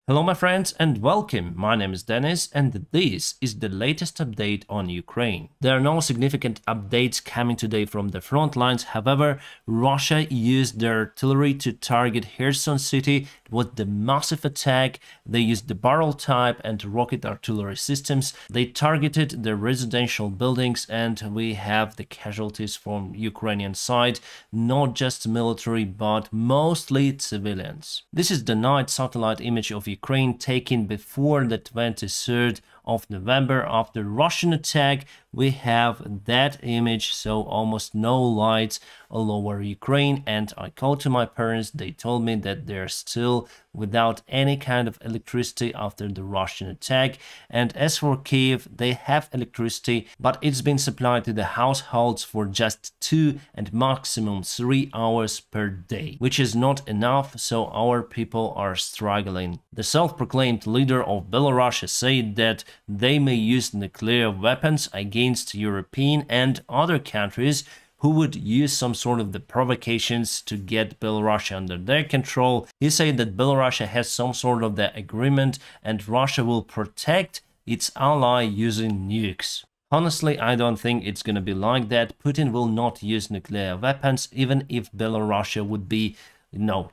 Hello my friends and welcome, my name is Dennis and this is the latest update on Ukraine. There are no significant updates coming today from the front lines, however, Russia used their artillery to target Kherson city. It was the massive attack. They used the barrel type and rocket artillery systems. They targeted the residential buildings and we have the casualties from Ukrainian side, not just military but mostly civilians. This is the night satellite image of Ukraine taken before the 23rd of November after Russian attack. We have that image, so almost no lights all over Ukraine, and I called to my parents. They told me that they're still without any kind of electricity after the Russian attack. And as for Kiev, they have electricity, but it's been supplied to the households for just 2 and maximum 3 hours per day, which is not enough, so our people are struggling. The self-proclaimed leader of Belarus has said that they may use nuclear weapons against European and other countries who would use some sort of the provocations to get Belarus under their control. He said that Belarus has some sort of the agreement and Russia will protect its ally using nukes. Honestly, I don't think it's gonna be like that. Putin will not use nuclear weapons even if Belarus would be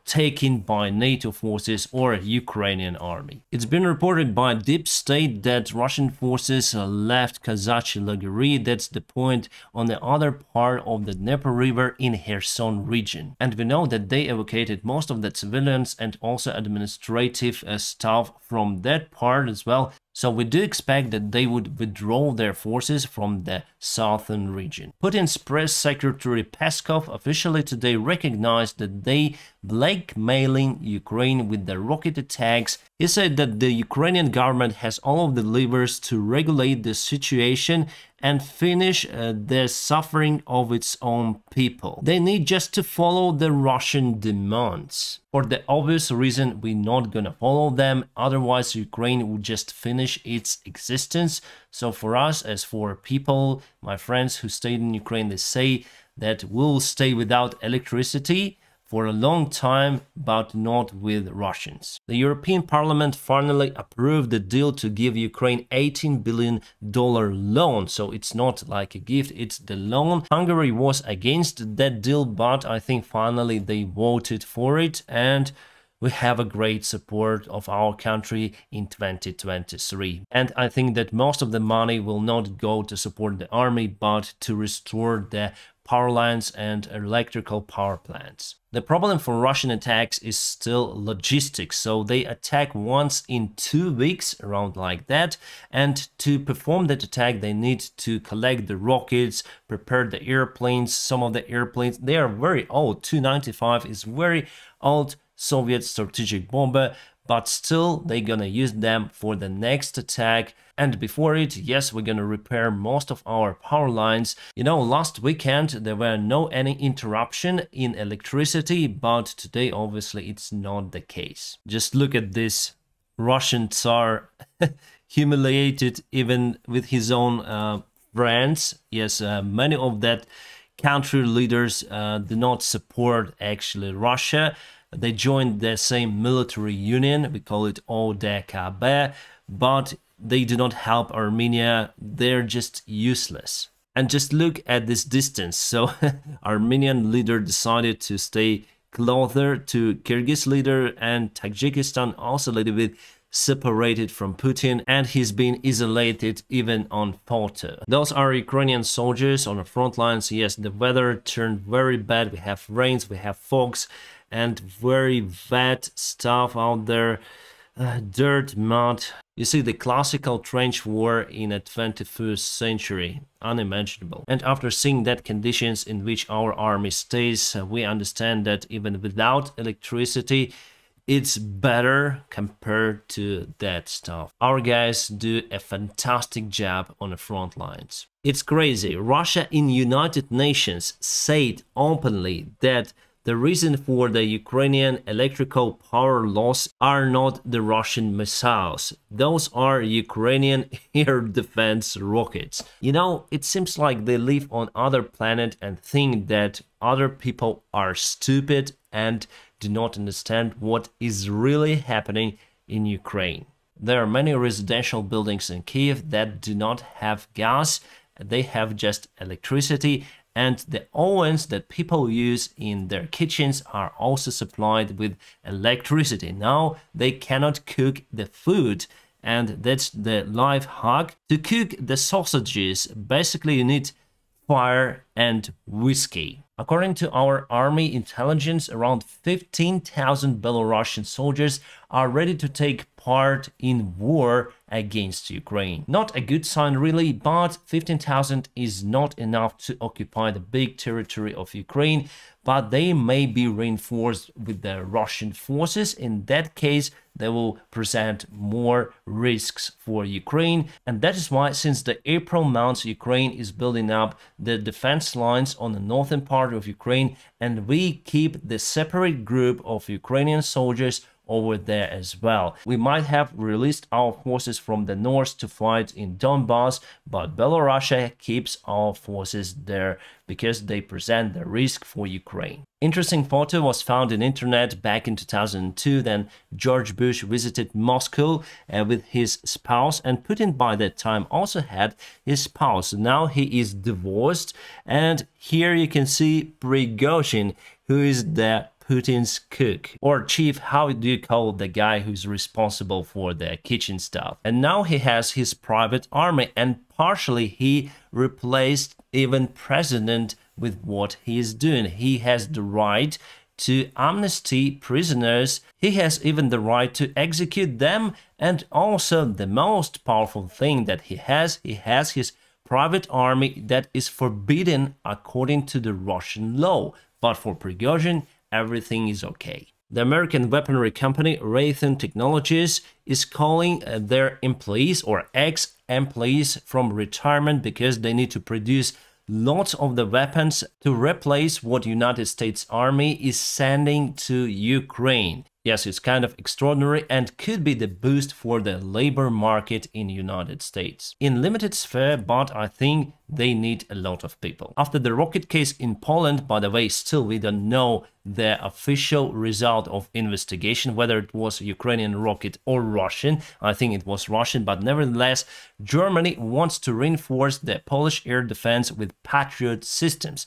taken by NATO forces or Ukrainian army. It's been reported by Deep State that Russian forces left Kazachi Laguri, that's the point on the other part of the Dnieper River in Kherson region. And we know that they evacuated most of the civilians and also administrative staff from that part as well. So we do expect that they would withdraw their forces from the southern region. Putin's press secretary Peskov officially today recognized that they blackmailing Ukraine with the rocket attacks. He said that the Ukrainian government has all of the levers to regulate the situation and finish the suffering of its own people. They need just to follow the Russian demands. For the obvious reason, we're not gonna follow them, otherwise Ukraine would just finish its existence. So for us, as for people, my friends who stayed in Ukraine, they say that we'll stay without electricity for a long time, but not with Russians. The European Parliament finally approved the deal to give Ukraine $18 billion loan. So it's not like a gift, it's the loan. Hungary was against that deal, but I think finally they voted for it and we have a great support of our country in 2023. And I think that most of the money will not go to support the army, but to restore the power lines and electrical power plants. The problem for Russian attacks is still logistics, so they attack once in 2 weeks, around like that, and to perform that attack they need to collect the rockets, prepare the airplanes. Some of the airplanes, they are very old. Tu-95 is very old Soviet strategic bomber, but still they're gonna use them for the next attack. And before it, yes, we're gonna repair most of our power lines. Last weekend there were no any interruption in electricity, but today obviously it's not the case. Just look at this Russian Tsar humiliated even with his own friends. Yes, many of that country leaders do not support actually Russia. They joined the same military union, we call it ODKB, but they do not help Armenia, they're just useless. And just look at this distance, so Armenian leader decided to stay closer to Kyrgyz leader, and Tajikistan also a little bit separated from Putin, and he's been isolated even on photo. Those are Ukrainian soldiers on the front lines. Yes, the weather turned very bad, we have rains, we have fogs, and very wet stuff out there, dirt, mud. You see the classical trench war in a 21st century, unimaginable. And after seeing that conditions in which our army stays, we understand that even without electricity, it's better compared to that stuff. Our guys do a fantastic job on the front lines. It's crazy. Russia in United Nations said openly that the reason for the Ukrainian electrical power loss are not the Russian missiles. Those are Ukrainian air defense rockets. It seems like they live on other planet and think that other people are stupid and do not understand what is really happening in Ukraine. There are many residential buildings in Kiev that do not have gas, they have just electricity, and the ovens that people use in their kitchens are also supplied with electricity. Now they cannot cook the food, and that's the life hack. To cook the sausages, basically you need fire and whiskey. According to our army intelligence, around 15,000 Belarusian soldiers are ready to take part in war against Ukraine. Not a good sign really, but 15,000 is not enough to occupy the big territory of Ukraine, but they may be reinforced with the Russian forces. In that case, they will present more risks for Ukraine, and that is why since the April months Ukraine is building up the defense lines on the northern part of Ukraine, and we keep the separate group of Ukrainian soldiers over there as well. We might have released our forces from the north to fight in Donbass, but Belarus keeps our forces there because they present the risk for Ukraine. Interesting photo was found in internet back in 2002. Then George Bush visited Moscow with his spouse, and Putin by that time also had his spouse. Now he is divorced, and here you can see Prigozhin, who is the Putin's cook, or chief, how do you call the guy who's responsible for the kitchen stuff. And now he has his private army, and partially he replaced even president with what he is doing. He has the right to amnesty prisoners, he has even the right to execute them, and also the most powerful thing that he has his private army that is forbidden according to the Russian law. But for Prigozhin, everything is okay. The American weaponry company Raytheon Technologies is calling their employees or ex-employees from retirement because they need to produce lots of the weapons to replace what United States Army is sending to Ukraine. Yes, it's kind of extraordinary and could be the boost for the labor market in United States. In limited sphere, but I think they need a lot of people. After the rocket case in Poland, by the way, still we don't know the official result of investigation, whether it was Ukrainian rocket or Russian. I think it was Russian, but nevertheless, Germany wants to reinforce the Polish air defense with Patriot systems.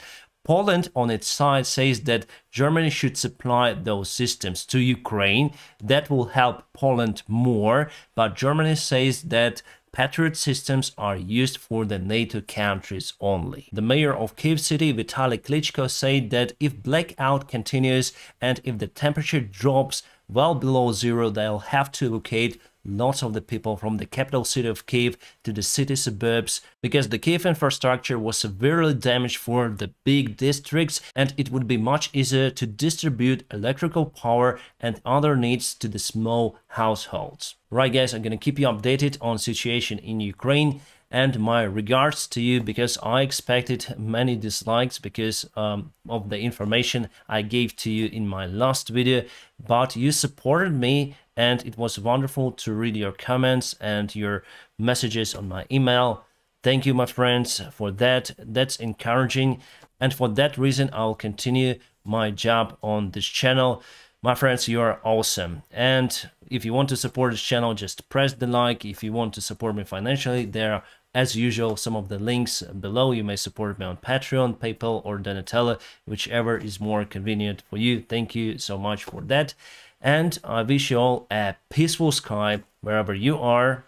Poland on its side says that Germany should supply those systems to Ukraine. That will help Poland more, but Germany says that Patriot systems are used for the NATO countries only. The mayor of Kyiv City, Vitaly Klitschko, said that if blackout continues and if the temperature drops well below zero, they'll have to locate lots of the people from the capital city of Kyiv to the city suburbs, because the Kyiv infrastructure was severely damaged for the big districts, and it would be much easier to distribute electrical power and other needs to the small households. Right guys, I'm gonna keep you updated on situation in Ukraine, and my regards to you, because I expected many dislikes because of the information I gave to you in my last video, but you supported me and it was wonderful to read your comments and your messages on my email. Thank you, my friends, for that. That's encouraging, and for that reason I'll continue my job on this channel. My friends, you are awesome, and if you want to support this channel, just press the like. If you want to support me financially, there are, as usual, some of the links below. You may support me on Patreon, PayPal, or Donatello, whichever is more convenient for you. Thank you so much for that. And I wish you all a peaceful sky wherever you are.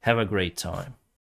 Have a great time.